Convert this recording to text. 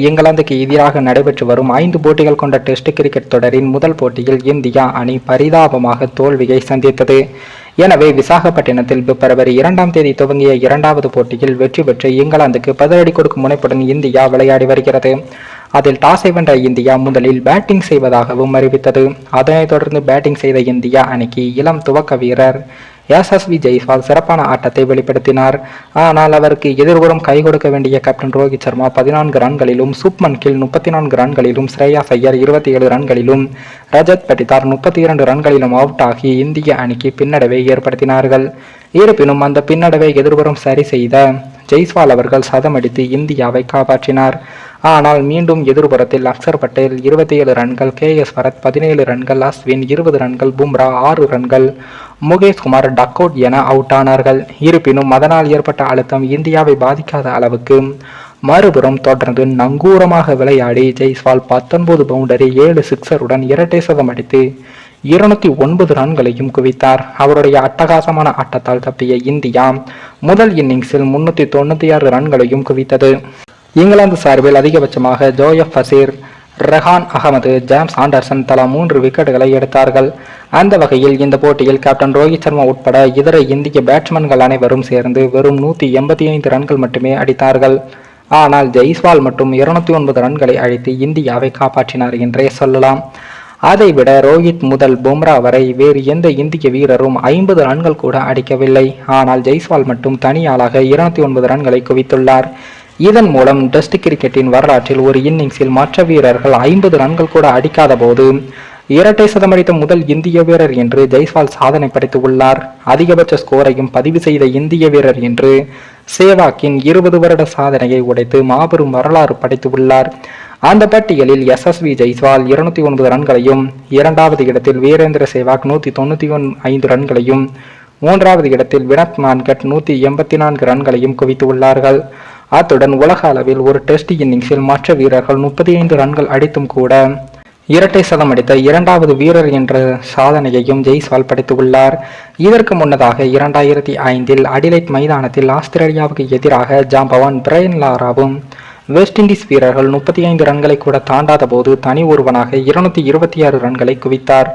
இங்கிலாந்துக்கு எதிராக நடைபெற்று வரும் 5 போட்டிகள் கொண்ட டெஸ்ட் கிரிக்கெட் தொடரின் முதல் போட்டியில் இந்தியா அணி பரிதாபமாக தோல்வியை சந்தித்தது. எனவே விசாகப்பட்டினத்தில் பிப்ரவரி 2ஆம் தேதி துவங்கிய 2வது போட்டியில் வெற்றி பெற்று இங்கிலாந்துக்கு பதிலடி கொடுக்கும் முனைப்புடன் இந்தியா விளையாடி வருகிறது. அதில் டாஸை வென்ற இந்தியா முதலில் பேட்டிங் செய்வதாகவும் அறிவித்தது. அதனைத் தொடர்ந்து பேட்டிங் செய்த இந்தியா அணிக்கு இளம் துவக்க வீரர் எஸ்எஸ்வி ஜெய்ஸ்வால் சிறப்பான ஆட்டத்தை வெளிப்படுத்தினார். ஆனால் அவருக்கு எதிர்வரும் கை கொடுக்க வேண்டிய கேப்டன் ரோஹித் சர்மா 14 ரன்களிலும், சுப்மன் கில் 34 ரன்களிலும், ஸ்ரேயாஸ் ஐயர் 27 ரன்களிலும், ரஜத் பட்டிதார் 32 ரன்களிலும் அவுட் ஆகி இந்திய அணிக்கு பின்னடைவை ஏற்படுத்தினார்கள். இருப்பினும் அந்த பின்னடைவை எதிர்வரும் சரி செய்த ஜெய்ஸ்வால் அவர்கள் சதமடித்து இந்தியாவை காப்பாற்றினார். ஆனால் மீண்டும் எதிர்புறத்தில் அக்சர் பட்டேல் 27 ரன்கள், KS பரத் 17 ரன்கள், அஸ்வின் 20 ரன்கள், பும்ரா 6 ரன்கள், முகேஷ் குமார் டக் அவுட் என அவுட் ஆனார்கள். இருப்பினும் அதனால் ஏற்பட்ட அழுத்தம் இந்தியாவை பாதிக்காத அளவுக்கு மறுபுறம் தொடர்ந்து நங்கூரமாக விளையாடி ஜெய்ஸ்வால் 19 பவுண்டரி 7 சிக்ஸருடன் இரட்டை சதம் அடித்து 209 ரன்களையும் குவித்தார். அவருடைய அட்டகாசமான ஆட்டத்தால் தப்பிய இந்தியா முதல் இன்னிங்ஸில் 396 ரன்களையும் குவித்தது. இங்கிலாந்து சார்பில் அதிகபட்சமாக ஜோயப் பசீர், ரெஹான் அகமது, ஜேம்ஸ் ஆண்டர்சன் தலா 3 விக்கெட்டுகளை எடுத்தார்கள். அந்த வகையில் இந்த போட்டியில் கேப்டன் ரோஹித் சர்மா உட்பட இதர இந்திய பேட்ஸ்மேன்கள் அனைவரும் சேர்ந்து வெறும் 185 ரன்கள் மட்டுமே அடித்தார்கள். ஆனால் ஜெய்ஸ்வால் மட்டும் 209 ரன்களை அடித்து இந்தியாவை காப்பாற்றினார் என்றே சொல்லலாம். அதைவிட ரோஹித் முதல் பும்ரா வரை வேறு எந்த இந்திய வீரரும் 50 ரன்கள் கூட அடிக்கவில்லை. ஆனால் ஜெய்ஸ்வால் மட்டும் தனியாளாக 209 ரன்களை குவித்துள்ளார். இதன் மூலம் டெஸ்ட் கிரிக்கெட்டின் வரலாற்றில் ஒரு இன்னிங்ஸில் மற்ற வீரர்கள் 50 ரன்கள் கூட அடிக்காத போது இரட்டை சதமடித்த முதல் இந்திய வீரர் என்று ஜெய்ஸ்வால் சாதனை படைத்து உள்ளார். அதிகபட்ச ஸ்கோரையும் பதிவு செய்த இந்திய வீரர் என்று சேவாக்கின் 20 வருட சாதனையை உடைத்து மாபெரும் வரலாறு படைத்து உள்ளார். அந்த பட்டியலில் எஸ்எஸ்வி ஜெய்ஸ்வால் 209 ரன்களையும், 2வது இடத்தில் வீரேந்திர சேவாக் 195 ரன்களையும், 3வது இடத்தில் வினத் மான்கட் 184 ரன்களையும் குவித்து உள்ளார்கள். அத்துடன் உலக அளவில் ஒரு டெஸ்ட் இன்னிங்ஸில் மற்ற வீரர்கள் 35 ரன்கள் அடித்தும் கூட இரட்டை சதம் அடித்த 2வது வீரர் என்ற சாதனையையும் ஜெய்ஸ்வால் படைத்து உள்ளார். இதற்கு முன்னதாக 2005இல் அடிலைட் மைதானத்தில் ஆஸ்திரேலியாவுக்கு எதிராக ஜாம்பவான் பிரையன் லாராவும் வெஸ்ட் இண்டீஸ் வீரர்கள் 35 ரன்களை கூட தாண்டாத போது தனி ஒருவனாக 226 ரன்களை குவித்தார்.